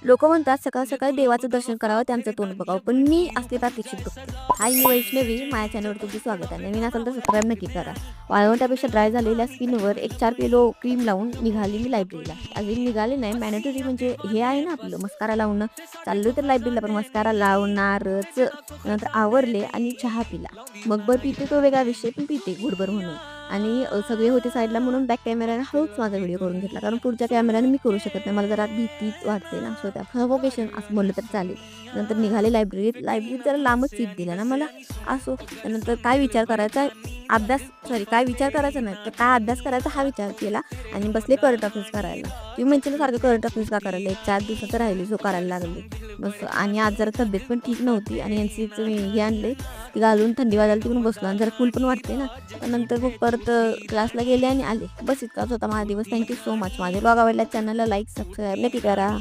लोक म्हणतात सकाळ सकाळी देवाचं दर्शन करावं, त्यांचं तोंड बघावं, पण मी असले प्रात्यक्षिक बघते. हाय, मी वैष्णवी. माझ्या चॅनलवर तुमचं स्वागत आहे. नवीन असेल तर सबस्क्राईब नक्की करा. वाळवंटापेक्षा ड्राय झालेल्या स्किनवर एक 4 किलो क्रीम लावून निघाली मी लायब्ररीला. अजून निघाले नाही. मॅनेटरी म्हणजे हे आहे ना आपलं मस्कारा लावणं. चाललो तर लायब्ररीला, पण मस्कारा लावणारच. नंतर आवरले आणि चहा पिला. मग बरं पिते तो वेगळा विषय, पण पिते घुटभर म्हणून. आणि सगळे होते साईडला म्हणून बॅक कॅमेराने हळूच माझा व्हिडिओ करून घेतला, कारण पुढच्या कॅमेऱ्याने मी करू शकत नाही, मला जरा भीतीच वाटते ना. सो त्या सफोकेशन असं म्हणलं तर चालेल. नंतर निघाले लायब्ररीत जरा लांबच सीट दिला ना मला. असो, त्यानंतर काय विचार करायचा, काय विचार करायचा नाही तर काय अभ्यास करायचा हा विचार केला आणि बसले करंट अफेअर्स करायला. तुम्ही म्हणशील सारखं करंट अफेअर्स का करायला, एक 4 दिवसाचं राहिले सो करायला लागले बस. आणि आज जरा तब्येत पण ठीक नव्हती आणि एनसीचं मी हे आणले ती घालून, थंडी वाजायला तिकडून बसलो आणि जरा कूल पण वाटते ना. नंतर मग परत क्लासला गेले आणि आले. बस इतकाच होता माझा दिवस. Thank you so much. माझे ब्लॉग आवडल्या चॅनलला लाईक सबस्क्राईब नक्की करा.